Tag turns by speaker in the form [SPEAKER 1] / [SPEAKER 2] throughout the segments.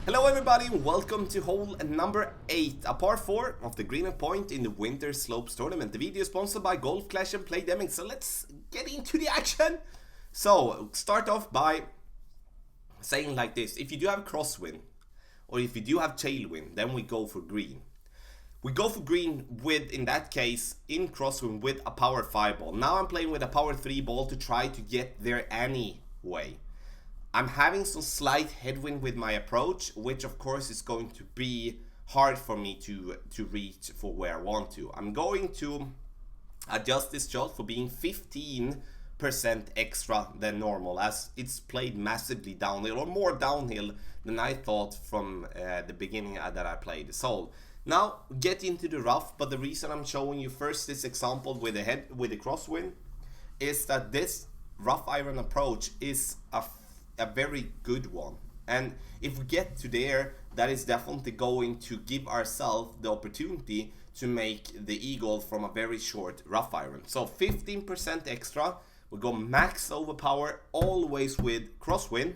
[SPEAKER 1] Hello everybody, welcome to hole number 8, a par 4 of the Greenoch Point in the Winter Slopes Tournament. The video is sponsored by Golf Clash and Play Deming, so let's get into the action. So, start off by saying like this: if you do have crosswind, or if you do have tailwind, then we go for green. We go for green with, in that case, in crosswind with a power 5 ball. Now I'm playing with a power 3 ball to try to get there anyway. I'm having some slight headwind with my approach, which of course is going to be hard for me to reach for where I want to. I'm going to adjust this shot for being 15% extra than normal, as it's played massively downhill, or more downhill than I thought from the beginning that I played this hole. Now get into the rough, but the reason I'm showing you first this example with the crosswind is that this rough iron approach is a very good one, and if we get to there, that is definitely going to give ourselves the opportunity to make the eagle from a very short rough iron. So 15% extra, we go max overpower always with crosswind,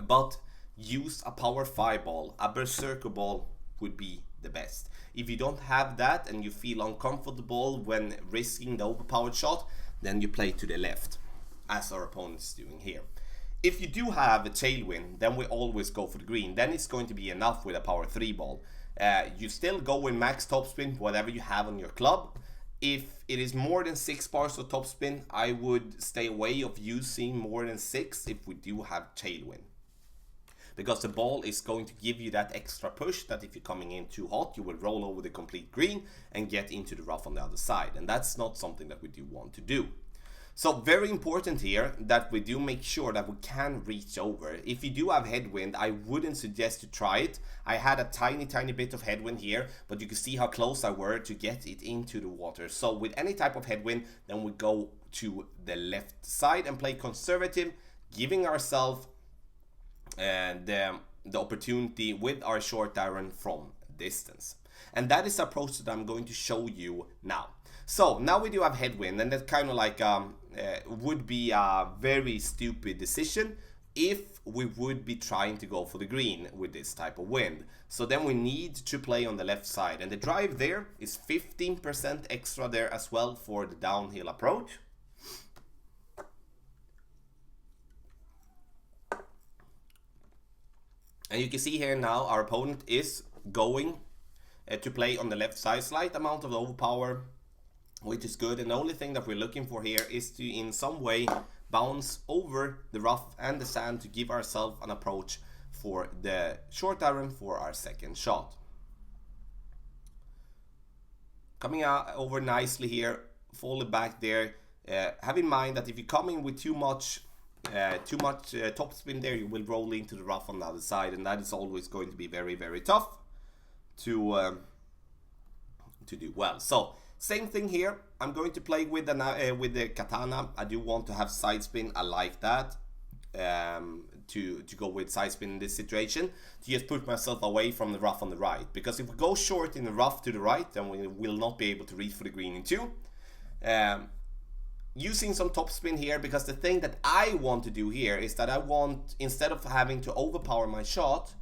[SPEAKER 1] but use a power 5 ball. A berserker ball would be the best. If you don't have that and you feel uncomfortable when risking the overpowered shot, then you play to the left, as our opponent is doing here. If you do have a tailwind, then we always go for the green. Then it's going to be enough with a power 3 ball. You still go in max topspin, whatever you have on your club. If it is more than 6 bars of topspin, I would stay away of using more than 6 if we do have tailwind. Because the ball is going to give you that extra push that if you're coming in too hot, you will roll over the complete green and get into the rough on the other side. And that's not something that we do want to do. So very important here that we do make sure that we can reach over. If you do have headwind, I wouldn't suggest to try it. I had a tiny bit of headwind here, but you can see how close I were to get it into the water. So with any type of headwind, then we go to the left side and play conservative, giving ourselves the opportunity with our short iron from distance. And that is the approach that I'm going to show you now. So now we do have headwind, and that kind of like would be a very stupid decision if we would be trying to go for the green with this type of wind. So then we need to play on the left side, and the drive there is 15% extra there as well for the downhill approach. And you can see here now our opponent is going to play on the left side, slight amount of overpower, which is good. And the only thing that we're looking for here is to in some way bounce over the rough and the sand to give ourselves an approach for the short iron for our second shot. Coming out over nicely here, fall it back there. Have in mind that if you come in with too much topspin there, you will roll into the rough on the other side, and that is always going to be very tough to do well. So same thing here. I'm going to play with the katana. I do want to have side spin. I like that to go with side spin in this situation, to just put myself away from the rough on the right, because if we go short in the rough to the right, then we will not be able to reach for the green in 2. Using some topspin here, because the thing that I want to do here is that I want, instead of having to overpower my shot,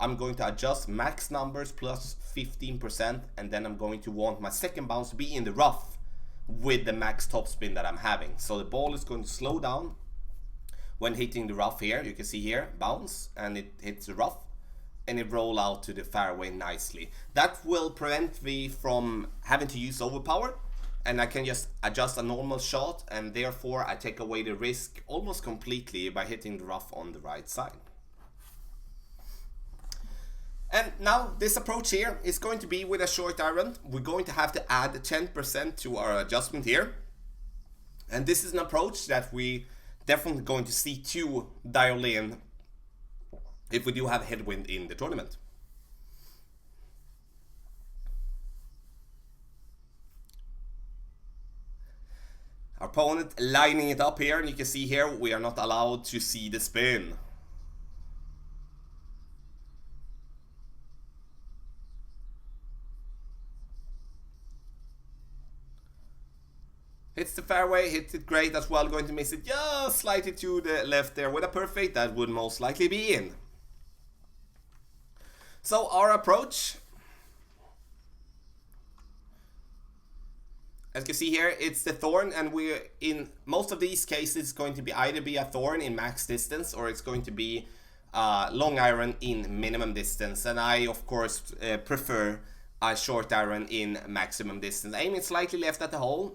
[SPEAKER 1] I'm going to adjust max numbers plus 15%, and then I'm going to want my second bounce to be in the rough with the max topspin that I'm having. So the ball is going to slow down when hitting the rough here. You can see here, bounce, and it hits the rough, and it roll out to the fairway nicely. That will prevent me from having to use overpower, and I can just adjust a normal shot, and therefore I take away the risk almost completely by hitting the rough on the right side. And now this approach here is going to be with a short iron. We're going to have to add 10% to our adjustment here. And this is an approach that we definitely going to see to dial in if we do have headwind in the tournament. Our opponent lining it up here, and you can see here we are not allowed to see the spin. Hits the fairway, hits it great as well, going to miss it just slightly to the left there with a perfect. That would most likely be in. So our approach, as you can see here, it's the thorn, and we're in most of these cases going to be either be a thorn in max distance or it's going to be long iron in minimum distance, and I of course prefer a short iron in maximum distance. Aiming slightly left at the hole,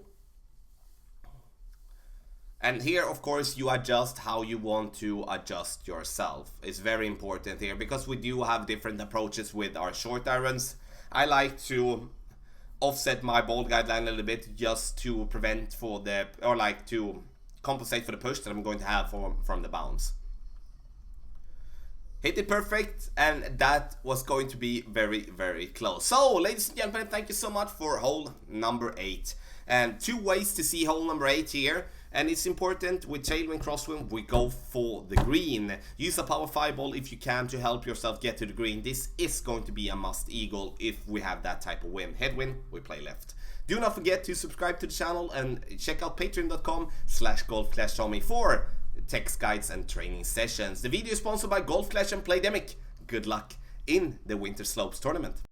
[SPEAKER 1] and here of course you adjust how you want to adjust yourself. It's very important here because we do have different approaches with our short irons. I like to offset my ball guideline a little bit just to prevent for the, or like to compensate for the push that I'm going to have from the bounce. Hit it perfect, and that was going to be very, very close. So, ladies and gentlemen, thank you so much for hole number 8. And 2 ways to see hole number 8 here. And it's important with tailwind, crosswind, we go for the green. Use a power 5 ball if you can to help yourself get to the green. This is going to be a must eagle if we have that type of wind. Headwind, we play left. Do not forget to subscribe to the channel and check out patreon.com/golf-tommy for text guides and training sessions. The video is sponsored by Golf Clash and Playdemic. Good luck in the Winter Slopes tournament.